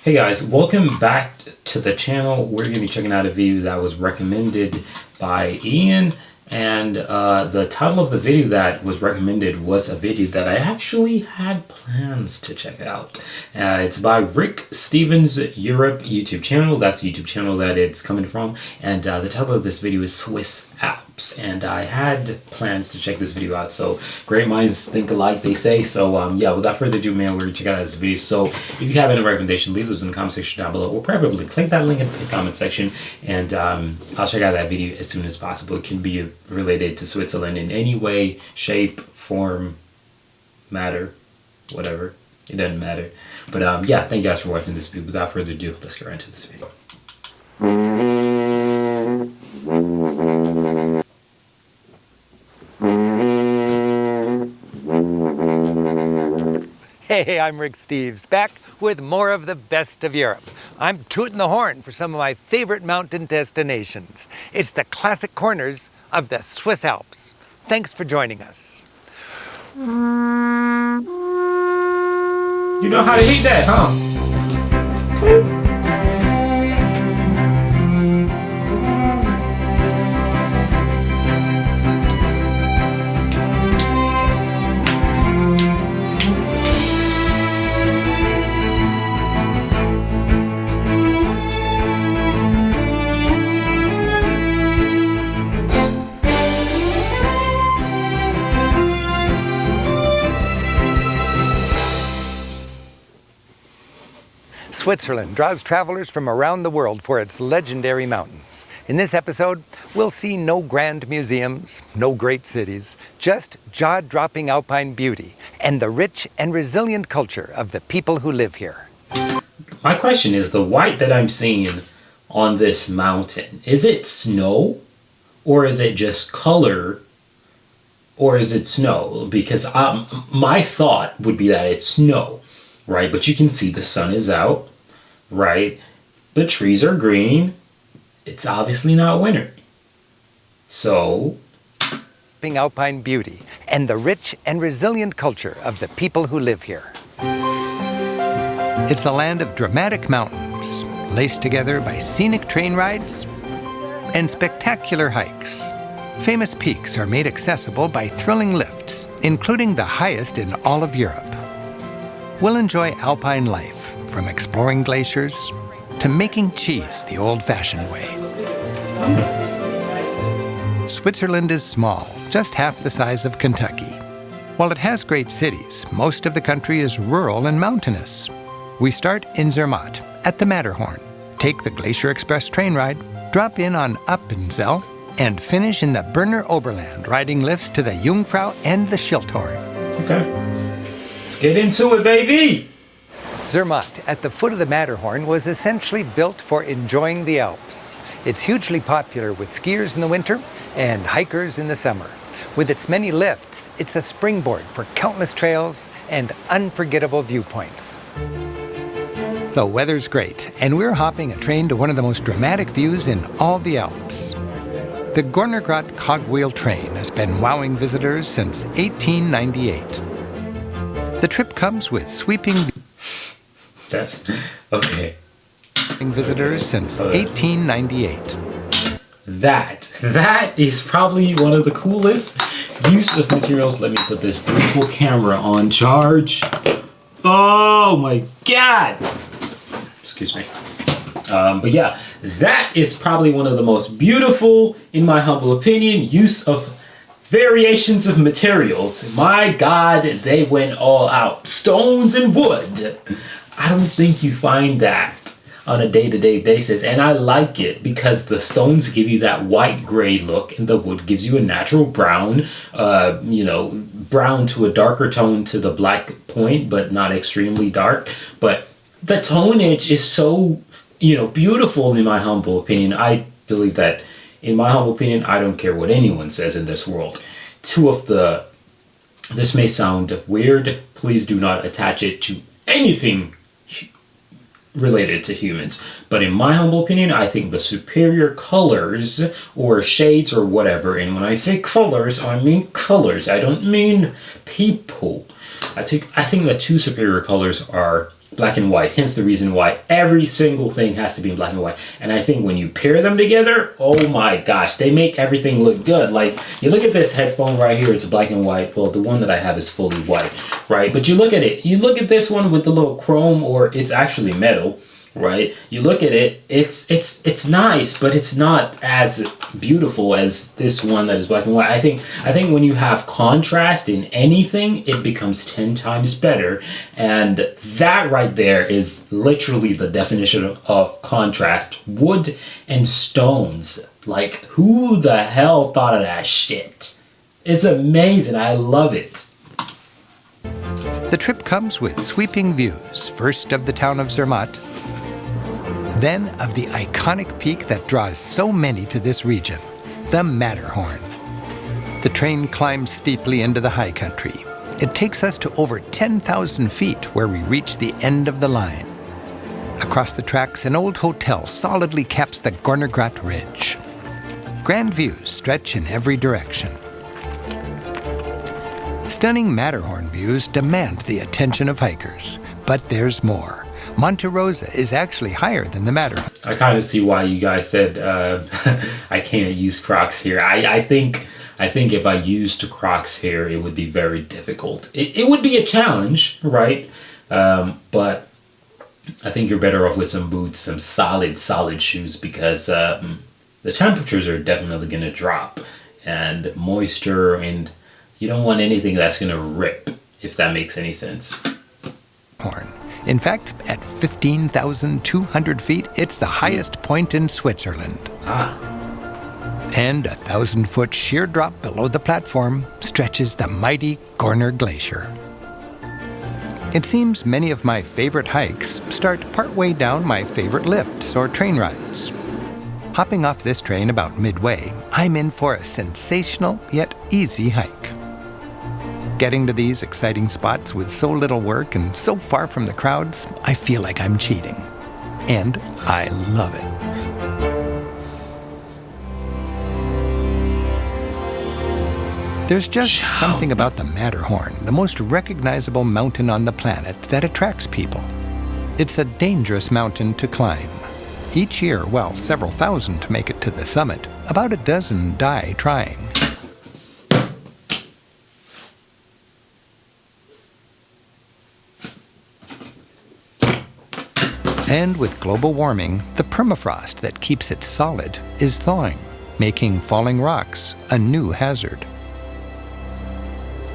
Hey guys, welcome back to the channel. We're going to be checking out a video that was recommended by Ian, and the title of the video that was recommended was a video that I actually had plans to check out. It's by Rick Stevens Europe YouTube channel. That's the YouTube channel that it's coming from, and the title of this video is Swiss Alps, and I had plans to check this video out. So great minds think alike, they say. So yeah, without further ado, man, we're gonna check out this video. So if you have any recommendation, leave those in the comment section down below, or preferably click that link in the comment section, and I'll check out that video as soon as possible. It can be related to Switzerland in any way, shape, form, matter, whatever. It doesn't matter. But yeah, thank you guys for watching this video. Without further ado, let's get right into this video. Hey, I'm Rick Steves, back with more of the best of Europe. I'm tooting the horn for some of my favorite mountain destinations. It's the classic corners of the Swiss Alps. Thanks for joining us. You know how to hit that, huh? Cool. Switzerland draws travelers from around the world for its legendary mountains. In this episode, we'll see no grand museums, no great cities, just jaw-dropping alpine beauty and the rich and resilient culture of the people who live here. My question is, the white that I'm seeing on this mountain, is it snow? Or is it just color? Or is it snow? Because my thought would be that it's snow, right? But you can see the sun is out, right? The trees are green. It's obviously not winter. So, Alpine beauty and the rich and resilient culture of the people who live here. It's a land of dramatic mountains, laced together by scenic train rides and spectacular hikes. Famous peaks are made accessible by thrilling lifts, including the highest in all of Europe. We'll enjoy alpine life, from exploring glaciers to making cheese the old-fashioned way. Switzerland is small, just half the size of Kentucky. While it has great cities, most of the country is rural and mountainous. We start in Zermatt, at the Matterhorn, take the Glacier Express train ride, drop in on Appenzell, and finish in the Berner Oberland, riding lifts to the Jungfrau and the Schilthorn. okay. Let's get into it, baby! Zermatt, at the foot of the Matterhorn, was essentially built for enjoying the Alps. It's hugely popular with skiers in the winter and hikers in the summer. With its many lifts, it's a springboard for countless trails and unforgettable viewpoints. The weather's great, and we're hopping a train to one of the most dramatic views in all the Alps. The Gornergrat cogwheel train has been wowing visitors since 1898. The trip comes with sweeping That's okay. visitors since 1898. That is probably one of the coolest use of materials. Let me put this beautiful camera on charge. Oh my god! Excuse me. But yeah, that is probably one of the most beautiful, in my humble opinion, use of variations of materials. My god, they went all out. Stones and wood. I don't think you find that on a day-to-day basis, and I like it because the stones give you that white gray look and the wood gives you a natural brown, brown to a darker tone to the black point, but not extremely dark. But the tonnage is so, beautiful in my humble opinion. I believe that, in my humble opinion, I don't care what anyone says in this world. This may sound weird, please do not attach it to anything related to humans, but in my humble opinion, I think the superior colors or shades or whatever, and when I say colors, I mean colors, I don't mean people. I think the two superior colors are black and white. Hence the reason why every single thing has to be in black and white. And I think when you pair them together, oh my gosh, they make everything look good. Like, you look at this headphone right here, it's black and white. Well, the one that I have is fully white, right? But you look at it, you look at this one with the little chrome, or it's actually metal, right? You look at it, it's nice, but it's not as beautiful as this one that is black and white. I think when you have contrast in anything, it becomes 10 times better. And that right there is literally the definition of contrast. Wood and stones. Like, who the hell thought of that shit? It's amazing. I love it. The trip comes with sweeping views, first of the town of Zermatt, then of the iconic peak that draws so many to this region, the Matterhorn. The train climbs steeply into the high country. It takes us to over 10,000 feet where we reach the end of the line. Across the tracks, an old hotel solidly caps the Gornergrat Ridge. Grand views stretch in every direction. Stunning Matterhorn views demand the attention of hikers, but there's more. Monte Rosa is actually higher than the Matterhorn. I kind of see why you guys said I can't use Crocs here. I think if I used Crocs here, it would be very difficult. It would be a challenge, right? But I think you're better off with some boots, some solid shoes, because the temperatures are definitely going to drop, and moisture, and you don't want anything that's going to rip, if that makes any sense. In fact, at 15,200 feet, it's the highest point in Switzerland. And a 1,000-foot sheer drop below the platform stretches the mighty Gorner Glacier. It seems many of my favorite hikes start partway down my favorite lifts or train rides. Hopping off this train about midway, I'm in for a sensational yet easy hike. Getting to these exciting spots with so little work and so far from the crowds, I feel like I'm cheating. And I love it. There's just something about the Matterhorn, the most recognizable mountain on the planet, that attracts people. It's a dangerous mountain to climb. Each year, while several thousand make it to the summit, about a dozen die trying. And with global warming, the permafrost that keeps it solid is thawing, making falling rocks a new hazard.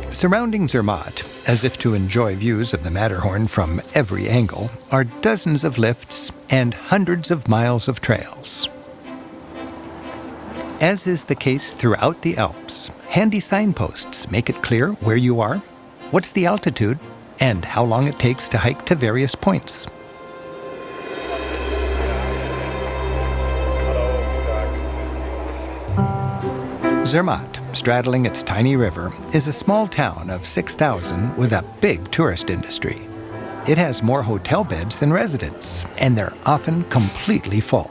Surrounding Zermatt, as if to enjoy views of the Matterhorn from every angle, are dozens of lifts and hundreds of miles of trails. As is the case throughout the Alps, handy signposts make it clear where you are, what's the altitude, and how long it takes to hike to various points. Zermatt, straddling its tiny river, is a small town of 6,000 with a big tourist industry. It has more hotel beds than residents, and they're often completely full.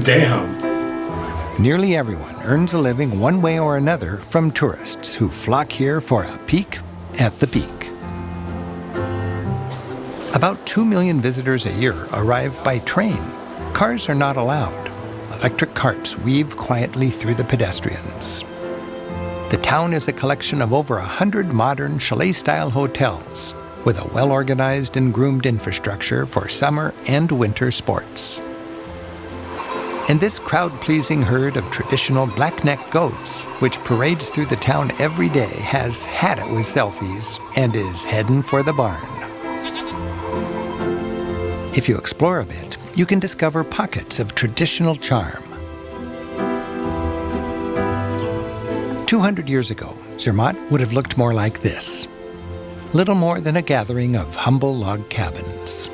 Damn. Nearly everyone earns a living one way or another from tourists who flock here for a peek at the peak. About 2 million visitors a year arrive by train. Cars are not allowed. Electric carts weave quietly through the pedestrians. The town is a collection of over 100 modern chalet-style hotels with a well-organized and groomed infrastructure for summer and winter sports. And this crowd-pleasing herd of traditional black-necked goats, which parades through the town every day, has had it with selfies and is heading for the barn. If you explore a bit, you can discover pockets of traditional charm. 200 years ago, Zermatt would have looked more like this. Little more than a gathering of humble log cabins.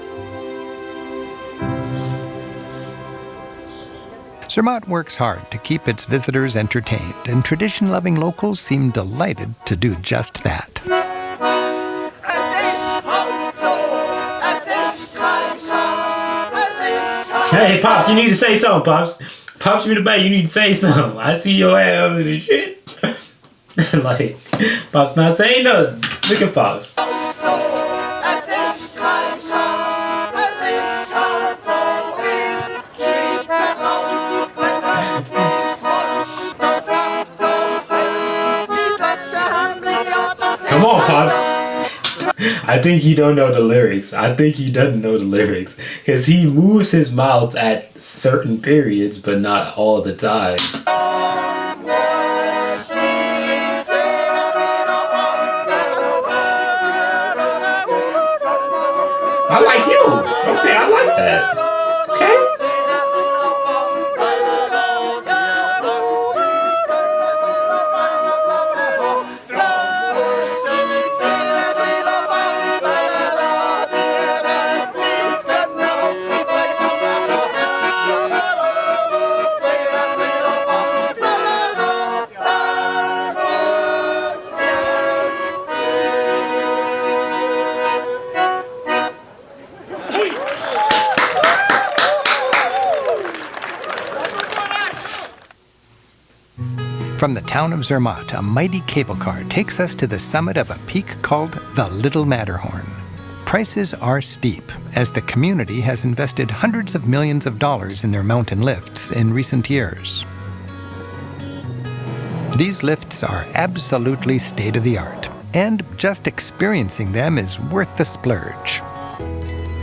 Zermatt works hard to keep its visitors entertained, and tradition-loving locals seem delighted to do just that. Hey, Pops, you need to say something, Pops. Pops, you in the back, you need to say something. I see your ass over the shit. Like, Pops not saying nothing. Look at Pops. I think he don't know the lyrics. I think he doesn't know the lyrics because he moves his mouth at certain periods, but not all the time. I like you. Okay, I like that. Okay. From the town of Zermatt, a mighty cable car takes us to the summit of a peak called the Little Matterhorn. Prices are steep, as the community has invested hundreds of millions of dollars in their mountain lifts in recent years. These lifts are absolutely state-of-the-art, and just experiencing them is worth the splurge.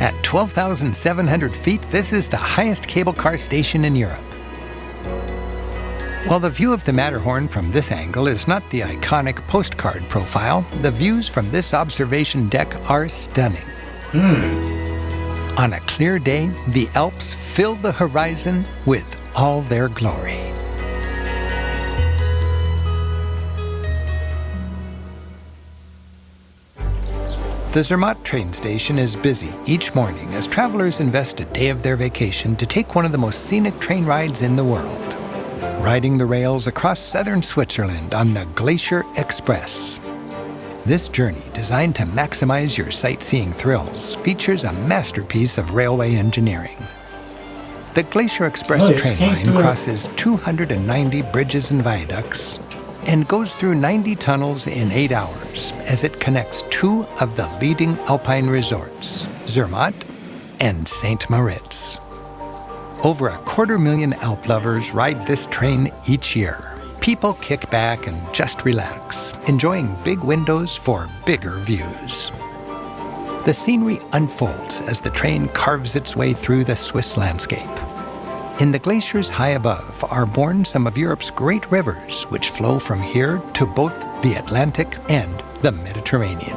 At 12,700 feet, this is the highest cable car station in Europe. While the view of the Matterhorn from this angle is not the iconic postcard profile, the views from this observation deck are stunning. On a clear day, the Alps fill the horizon with all their glory. The Zermatt train station is busy each morning as travelers invest a day of their vacation to take one of the most scenic train rides in the world. Riding the rails across southern Switzerland on the Glacier Express. This journey, designed to maximize your sightseeing thrills, features a masterpiece of railway engineering. The Glacier Express train line crosses 290 bridges and viaducts and goes through 90 tunnels in 8 hours as it connects two of the leading alpine resorts, Zermatt and St. Moritz. Over 250,000 Alp lovers ride this train each year. People kick back and just relax, enjoying big windows for bigger views. The scenery unfolds as the train carves its way through the Swiss landscape. In the glaciers high above are born some of Europe's great rivers, which flow from here to both the Atlantic and the Mediterranean.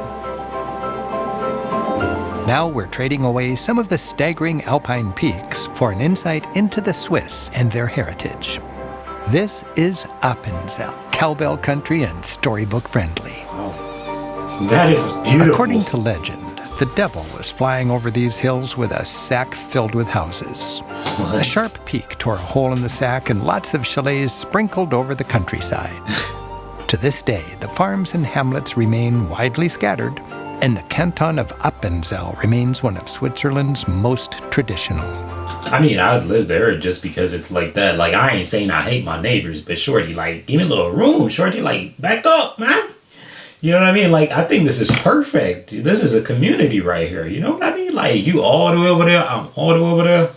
Now we're trading away some of the staggering alpine peaks for an insight into the Swiss and their heritage. This is Appenzell, cowbell country and storybook friendly. Oh, that is beautiful. According to legend, the devil was flying over these hills with a sack filled with houses. What? A sharp peak tore a hole in the sack and lots of chalets sprinkled over the countryside. To this day, the farms and hamlets remain widely scattered, and the canton of Appenzell remains one of Switzerland's most traditional. I mean, I would live there just because it's like that. Like, I ain't saying I hate my neighbors, but shorty, like, give me a little room. Shorty, like, back up, man. You know what I mean? Like, I think this is perfect. This is a community right here. You know what I mean? Like, you all the way over there, I'm all the way over there.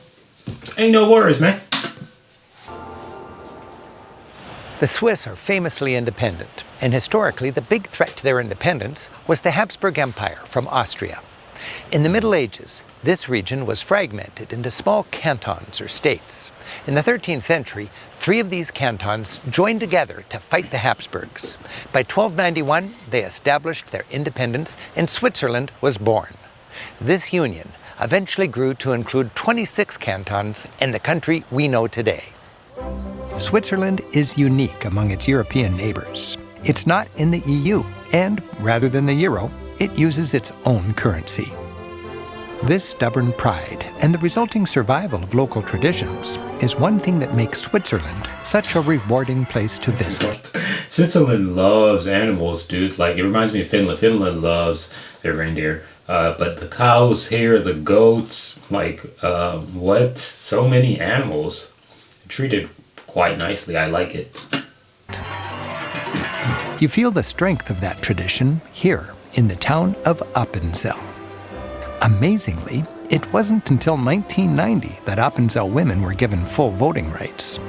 Ain't no worries, man. The Swiss are famously independent, and historically the big threat to their independence was the Habsburg Empire from Austria. In the Middle Ages, this region was fragmented into small cantons or states. In the 13th century, 3 of these cantons joined together to fight the Habsburgs. By 1291, they established their independence and Switzerland was born. This union eventually grew to include 26 cantons and the country we know today. Switzerland is unique among its European neighbors. It's not in the EU, and rather than the euro, it uses its own currency. This stubborn pride and the resulting survival of local traditions is one thing that makes Switzerland such a rewarding place to visit. Switzerland loves animals, dude. Like, it reminds me of Finland. Finland loves their reindeer. But the cows here, the goats, like, what? So many animals. Treated quite nicely. I like it. You feel the strength of that tradition here in the town of Appenzell. Amazingly, it wasn't until 1990 that Appenzell women were given full voting rights.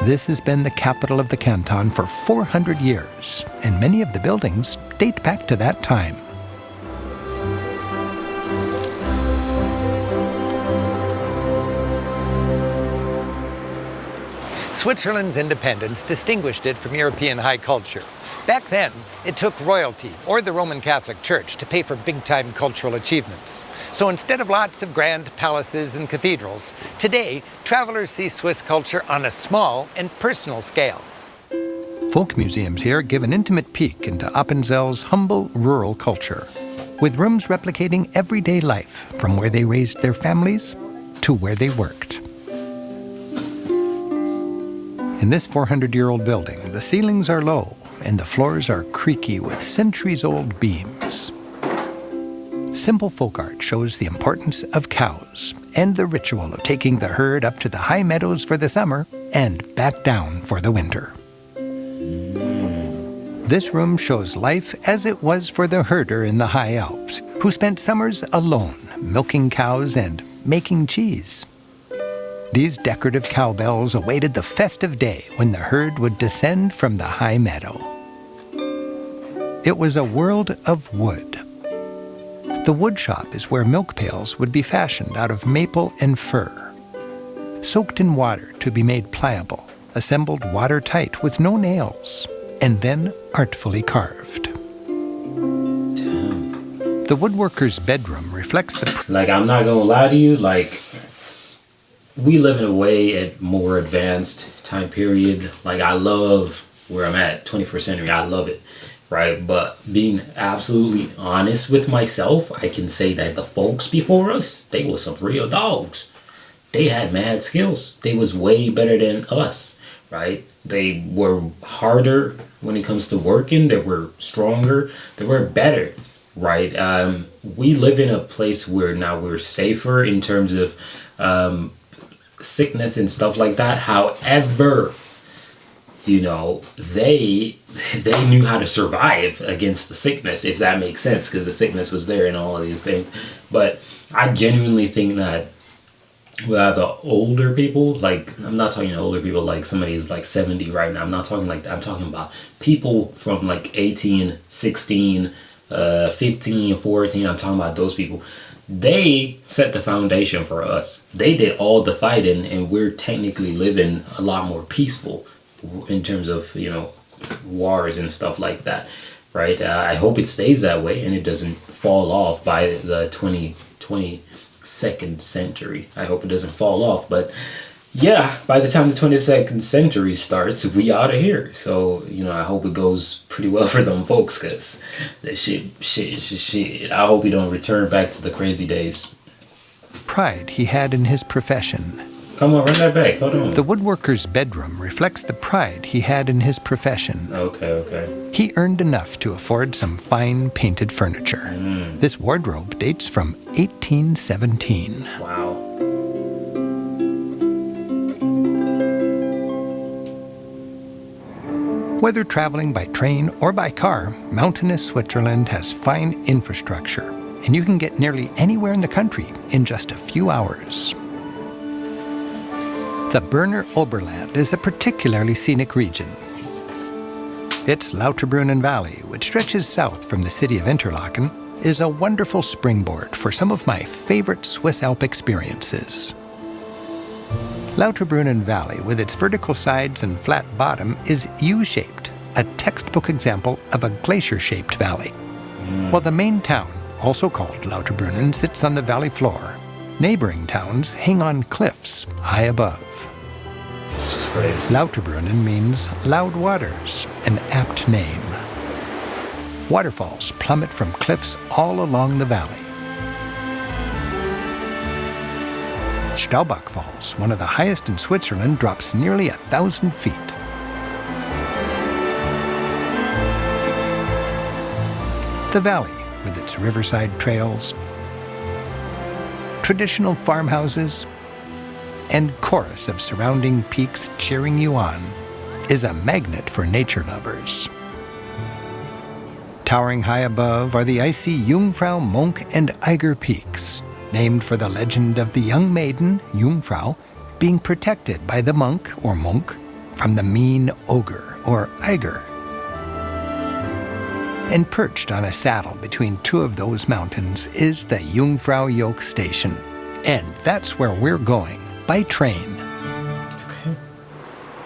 This has been the capital of the canton for 400 years, and many of the buildings date back to that time. Switzerland's independence distinguished it from European high culture. Back then, it took royalty or the Roman Catholic Church to pay for big-time cultural achievements. So instead of lots of grand palaces and cathedrals, today, travelers see Swiss culture on a small and personal scale. Folk museums here give an intimate peek into Appenzel's humble rural culture, with rooms replicating everyday life from where they raised their families to where they worked. In this 400-year-old building, the ceilings are low and the floors are creaky with centuries-old beams. Simple folk art shows the importance of cows and the ritual of taking the herd up to the high meadows for the summer and back down for the winter. This room shows life as it was for the herder in the high Alps, who spent summers alone, milking cows and making cheese. These decorative cowbells awaited the festive day when the herd would descend from the high meadow. It was a world of wood. The wood shop is where milk pails would be fashioned out of maple and fir, soaked in water to be made pliable, assembled watertight with no nails, and then artfully carved. The woodworker's bedroom reflects the... Like, I'm not gonna lie to you, like, we live in a way at more advanced time period. Like, I love where I'm at, 21st century, I love it, right? But being absolutely honest with myself, I can say that the folks before us, they were some real dogs. They had mad skills. They was way better than us, right? They were harder when it comes to working. They were stronger. They were better, right? We live in a place where now we're safer in terms of sickness and stuff like that. However, you know, they knew how to survive against the sickness, if that makes sense, because the sickness was there and all of these things. But I genuinely think that the older people, like, I'm not talking older people like somebody's like 70 right now. I'm not talking like that. I'm talking about people from like 18, 16, 15, 14. I'm talking about those people. They set the foundation for us. They did all the fighting, and we're technically living a lot more peaceful in terms of, you know, wars and stuff like that, right? I hope it stays that way and it doesn't fall off by the 22nd century. I hope it doesn't fall off, but yeah, by the time the 22nd century starts, we out of here. So, you know, I hope it goes pretty well for them folks, because that shit. I hope we don't return back to the crazy days. Pride he had in his profession. Come on, run that back. Hold on. The woodworker's bedroom reflects the pride he had in his profession. Okay. He earned enough to afford some fine painted furniture. This wardrobe dates from 1817. Wow. Whether traveling by train or by car, mountainous Switzerland has fine infrastructure, and you can get nearly anywhere in the country in just a few hours. The Berner Oberland is a particularly scenic region. Its Lauterbrunnen Valley, which stretches south from the city of Interlaken, is a wonderful springboard for some of my favorite Swiss Alp experiences. Lauterbrunnen Valley, with its vertical sides and flat bottom, is U-shaped, a textbook example of a glacier-shaped valley. While the main town, also called Lauterbrunnen, sits on the valley floor, neighboring towns hang on cliffs high above. It's crazy. Lauterbrunnen means loud waters, an apt name. Waterfalls plummet from cliffs all along the valley. Staubach Falls, one of the highest in Switzerland, drops nearly 1,000 feet. The valley, with its riverside trails, traditional farmhouses, and chorus of surrounding peaks cheering you on, is a magnet for nature lovers. Towering high above are the icy Jungfrau, Monk, and Eiger peaks, named for the legend of the young maiden, Jungfrau, being protected by the monk, or Monk, from the mean ogre, or Eiger. And perched on a saddle between two of those mountains is the Jungfraujoch Station. And that's where we're going, by train. Okay.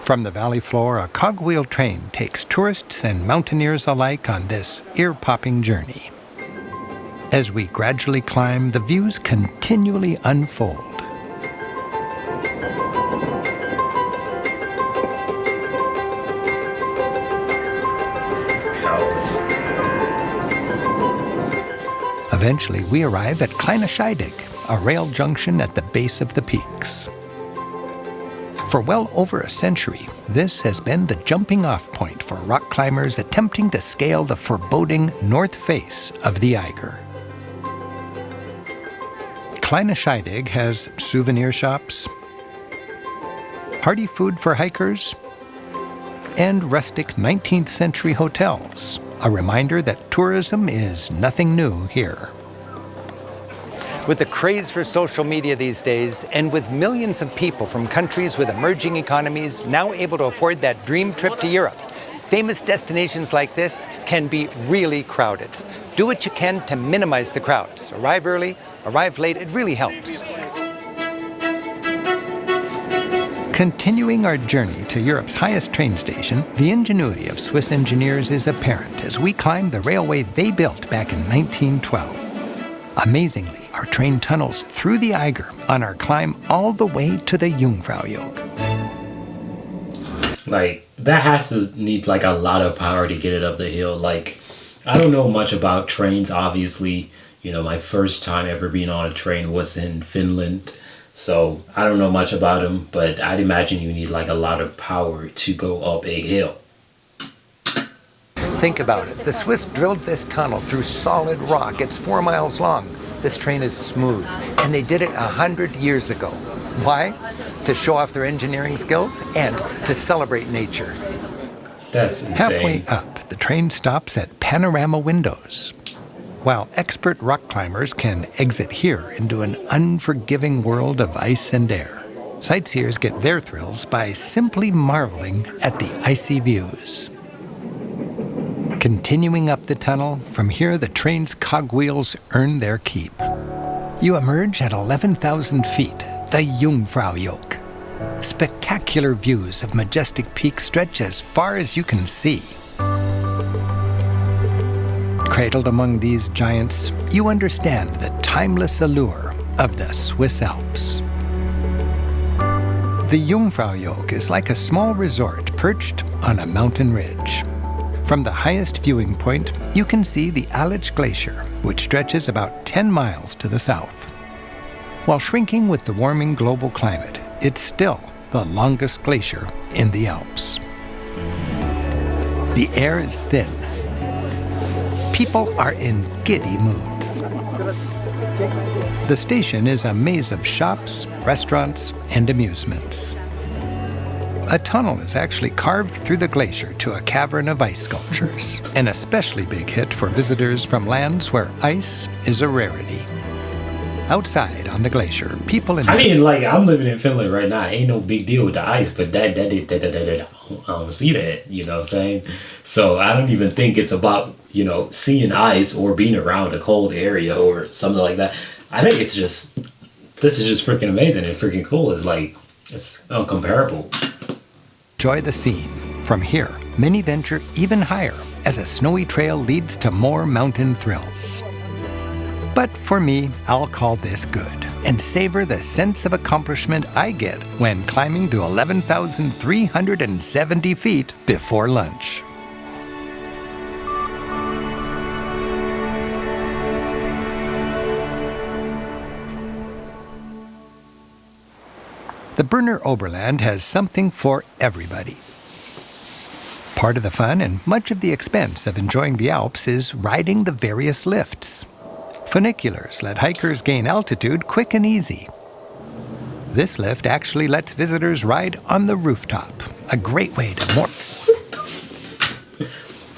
From the valley floor, a cogwheel train takes tourists and mountaineers alike on this ear-popping journey. As we gradually climb, the views continually unfold. Cows. Eventually, we arrive at Kleine Scheidegg, a rail junction at the base of the peaks. For well over a century, this has been the jumping-off point for rock climbers attempting to scale the foreboding north face of the Eiger. Kleine Scheidegg has souvenir shops, hearty food for hikers, and rustic 19th century hotels, a reminder that tourism is nothing new here. With the craze for social media these days, and with millions of people from countries with emerging economies now able to afford that dream trip to Europe, famous destinations like this can be really crowded. Do what you can to minimize the crowds. Arrive early, arrive late, it really helps. Continuing our journey to Europe's highest train station, the ingenuity of Swiss engineers is apparent as we climb the railway they built back in 1912. Amazingly, our train tunnels through the Eiger on our climb all the way to the Jungfraujoch. Like, that has to need like a lot of power to get it up the hill. Like, I don't know much about trains, obviously. You know, my first time ever being on a train was in Finland. So I don't know much about them, but I'd imagine you need like a lot of power to go up a hill. Think about it. The Swiss drilled this tunnel through solid rock. It's 4 miles long. This train is smooth, and they did it 100 years ago. Why? To show off their engineering skills and to celebrate nature. That's insane. Halfway up, the train stops at panorama windows. While expert rock climbers can exit here into an unforgiving world of ice and air, sightseers get their thrills by simply marveling at the icy views. Continuing up the tunnel, from here the train's cogwheels earn their keep. You emerge at 11,000 feet, the Jungfraujoch. Spectacular views of majestic peaks stretch as far as you can see. Cradled among these giants, you understand the timeless allure of the Swiss Alps. The Jungfraujoch is like a small resort perched on a mountain ridge. From the highest viewing point, you can see the Alps Glacier, which stretches about 10 miles to the south. While shrinking with the warming global climate, it's still the longest glacier in the Alps. The air is thin. People are in giddy moods. The station is a maze of shops, restaurants, and amusements. A tunnel is actually carved through the glacier to a cavern of ice sculptures, an especially big hit for visitors from lands where ice is a rarity. Outside on the glacier, people enjoy... I mean, like, I'm living in Finland right now. Ain't no big deal with the ice, but that I don't see that, you know what I'm saying? So I don't even think it's about, you know, seeing ice or being around a cold area or something like that. I think it's just, this is just freaking amazing and freaking cool. It's like, it's uncomparable. Enjoy the scene. From here, many venture even higher as a snowy trail leads to more mountain thrills. But for me, I'll call this good and savor the sense of accomplishment I get when climbing to 11,370 feet before lunch. The Berner Oberland has something for everybody. Part of the fun and much of the expense of enjoying the Alps is riding the various lifts. Funiculars let hikers gain altitude quick and easy. This lift actually lets visitors ride on the rooftop, a great way to more...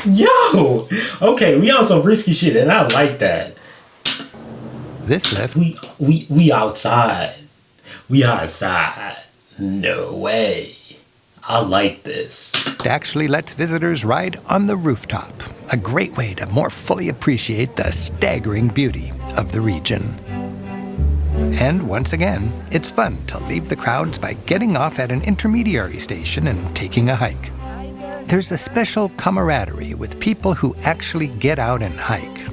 Yo! Okay, we on some risky shit, and I like that. This lift... We outside. We outside. No way. I like this. It actually lets visitors ride on the rooftop, a great way to more fully appreciate the staggering beauty of the region. And once again, it's fun to leave the crowds by getting off at an intermediary station and taking a hike. There's a special camaraderie with people who actually get out and hike.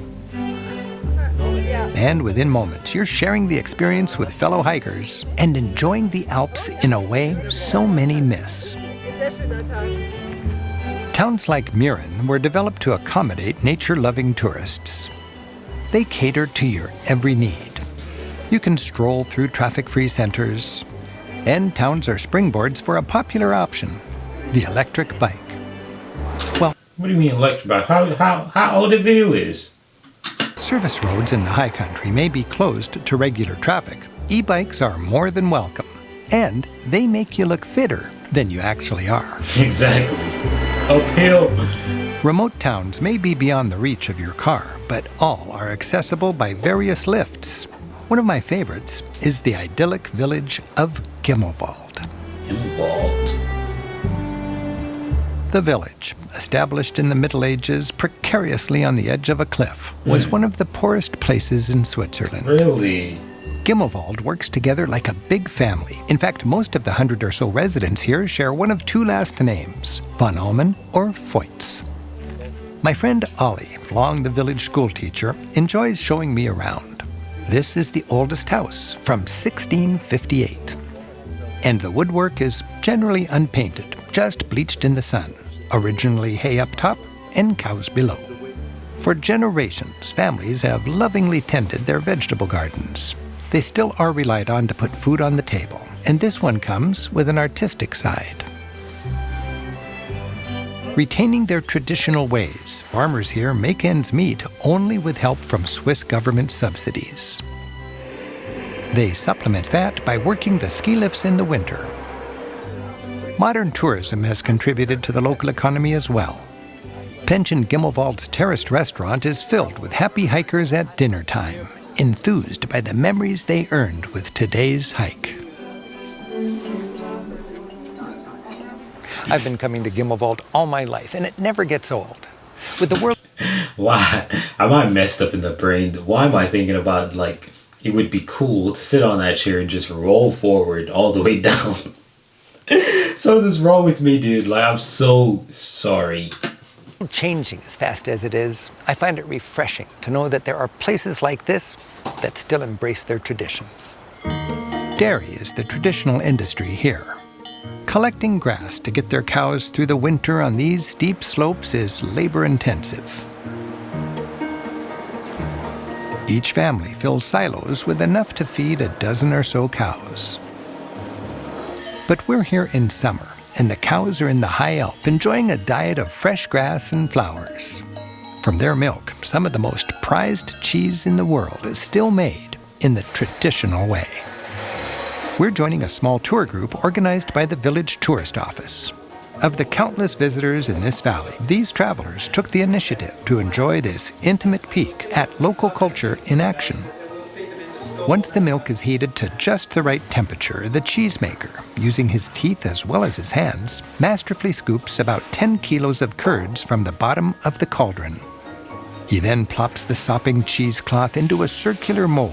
And within moments, you're sharing the experience with fellow hikers and enjoying the Alps in a way so many miss. Towns like Mürren were developed to accommodate nature-loving tourists. They cater to your every need. You can stroll through traffic-free centers, and towns are springboards for a popular option, the electric bike. Well, what do you mean electric bike? How old the video is? Service roads in the high country may be closed to regular traffic. E-bikes are more than welcome, and they make you look fitter than you actually are. Exactly. Uphill. Remote towns may be beyond the reach of your car, but all are accessible by various lifts. One of my favorites is the idyllic village of Gimmelwald. Gimmelwald. The village, established in the Middle Ages precariously on the edge of a cliff, was one of the poorest places in Switzerland. Really? Gimmelwald works together like a big family. In fact, most of the 100 or so residents here share one of two last names, von Allmen or Feutz. My friend Ollie, long the village school teacher, enjoys showing me around. This is the oldest house, from 1658. And the woodwork is generally unpainted, just bleached in the sun. Originally hay up top and cows below. For generations, families have lovingly tended their vegetable gardens. They still are relied on to put food on the table, and this one comes with an artistic side. Retaining their traditional ways, farmers here make ends meet only with help from Swiss government subsidies. They supplement that by working the ski lifts in the winter. Modern tourism has contributed to the local economy as well. Pension Gimmelwald's terraced restaurant is filled with happy hikers at dinner time, enthused by the memories they earned with today's hike. I've been coming to Gimmelwald all my life, and it never gets old. With the world... Why? Am I messed up in the brain? Why am I thinking about, like, it would be cool to sit on that chair and just roll forward all the way down? Something's wrong with me, dude. Like, I'm so sorry. Changing as fast as it is, I find it refreshing to know that there are places like this that still embrace their traditions. Dairy is the traditional industry here. Collecting grass to get their cows through the winter on these steep slopes is labor-intensive. Each family fills silos with enough to feed a dozen or so cows. But we're here in summer, and the cows are in the high Alp enjoying a diet of fresh grass and flowers. From their milk, some of the most prized cheese in the world is still made in the traditional way. We're joining a small tour group organized by the village tourist office. Of the countless visitors in this valley, these travelers took the initiative to enjoy this intimate peek at local culture in action. Once the milk is heated to just the right temperature, the cheesemaker, using his teeth as well as his hands, masterfully scoops about 10 kilos of curds from the bottom of the cauldron. He then plops the sopping cheesecloth into a circular mold.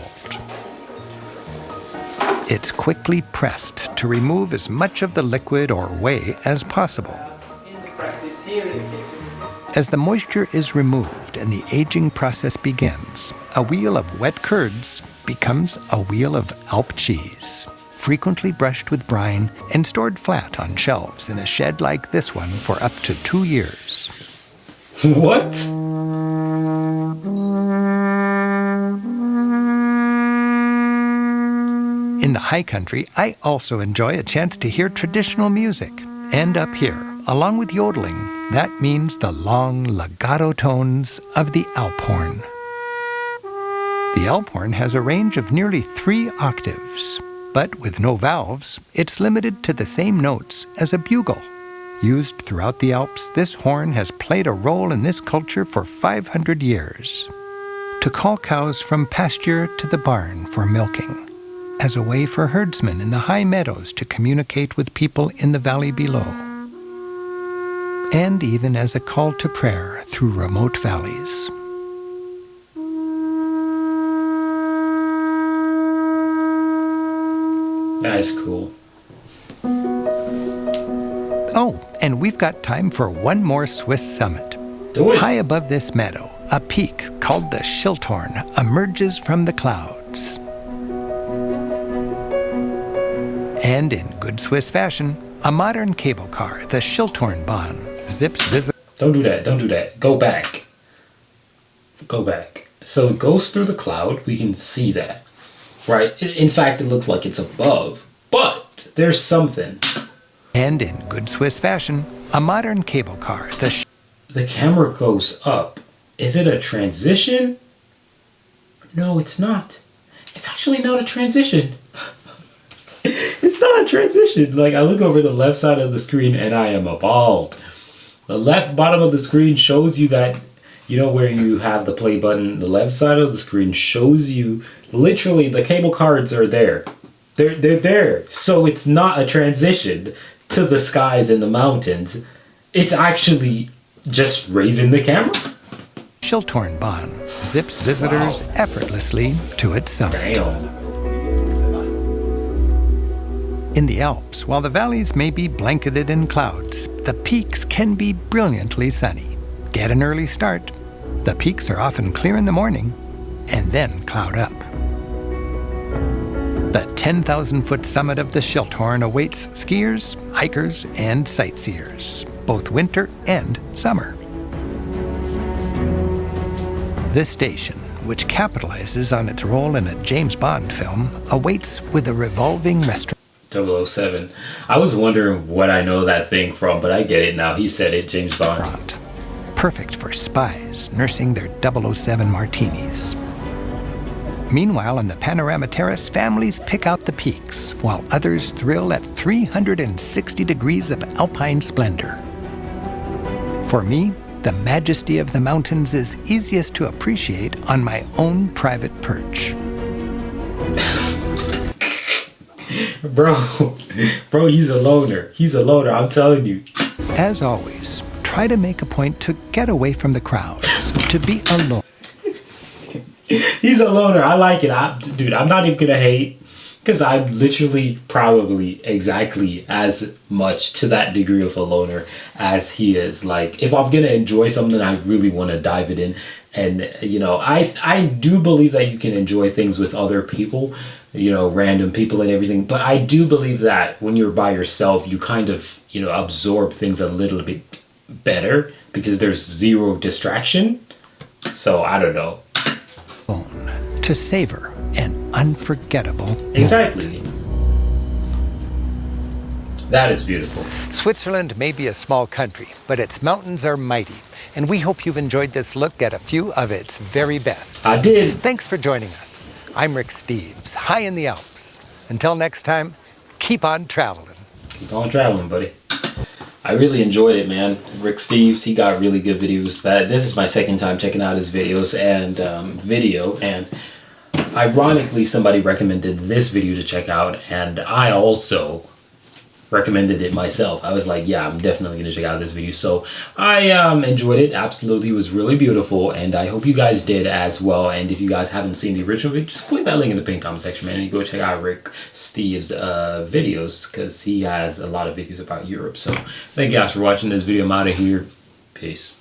It's quickly pressed to remove as much of the liquid or whey as possible. As the moisture is removed and the aging process begins, a wheel of wet curds becomes a wheel of Alp cheese, frequently brushed with brine and stored flat on shelves in a shed like this one for up to 2 years. What? In the high country, I also enjoy a chance to hear traditional music. And up here, along with yodeling, that means the long legato tones of the Alp horn. The Alp horn has a range of nearly 3 octaves, but with no valves, it's limited to the same notes as a bugle. Used throughout the Alps, this horn has played a role in this culture for 500 years. To call cows from pasture to the barn for milking, as a way for herdsmen in the high meadows to communicate with people in the valley below. and even as a call to prayer through remote valleys. That is cool. Oh, and we've got time for one more Swiss summit. Do it. High above this meadow, a peak called the Schilthorn emerges from the clouds. And in good Swiss fashion, a modern cable car, the Schilthornbahn, zips visitors. Don't do that. Don't do that. Go back. Go back. So it goes through the cloud. We can see that. Right? In fact, it looks like it's above. But there's something. And in good Swiss fashion, a modern cable car, The camera goes up. Is it a transition? No, it's not. It's actually not a transition. It's not a transition. Like, I look over the left side of the screen and I am appalled. The left bottom of the screen shows you that, you know, where you have the play button, the left side of the screen shows you literally the cable cards are there. They're there. So it's not a transition to the skies and the mountains. It's actually just raising the camera. Schilthornbahn zips visitors effortlessly to its summit. Damn. In the Alps, while the valleys may be blanketed in clouds, the peaks can be brilliantly sunny. Get an early start. The peaks are often clear in the morning and then cloud up. The 10,000-foot summit of the Schilthorn awaits skiers, hikers, and sightseers, both winter and summer. This station, which capitalizes on its role in a James Bond film, awaits with a revolving restaurant. 007. I was wondering what I know that thing from, but I get it now. He said it, James Bond. Perfect for spies nursing their 007 martinis. Meanwhile, on the panorama terrace, families pick out the peaks, while others thrill at 360 degrees of alpine splendor. For me, the majesty of the mountains is easiest to appreciate on my own private perch. Bro, he's a loner. He's a loner, I'm telling you. As always, try to make a point to get away from the crowds, to be alone. He's a loner. I like it. Dude, I'm not even gonna hate, because I'm literally probably exactly as much to that degree of a loner as he is. Like, if I'm gonna enjoy something, I really want to dive it in. And, you know, I do believe that you can enjoy things with other people, you know, random people and everything. But I do believe that when you're by yourself, you kind of, you know, absorb things a little bit better because there's zero distraction. So I don't know. To savor an unforgettable moment. Exactly. That is beautiful. Switzerland may be a small country, but its mountains are mighty. And we hope you've enjoyed this look at a few of its very best. I did. Thanks for joining us. I'm Rick Steves, high in the Alps. Until next time, keep on traveling. Keep on traveling, buddy. I really enjoyed it, man. Rick Steves, he got really good videos. This is my second time checking out his videos and ironically, somebody recommended this video to check out, and I also recommended it myself. I was like, yeah, I'm definitely going to check out this video. So I enjoyed it. Absolutely. It was really beautiful, and I hope you guys did as well. And if you guys haven't seen the original video, just click that link in the pinned comment section, man, and you go check out Rick Steves' videos, because he has a lot of videos about Europe. So thank you guys for watching this video. I'm out of here. Peace.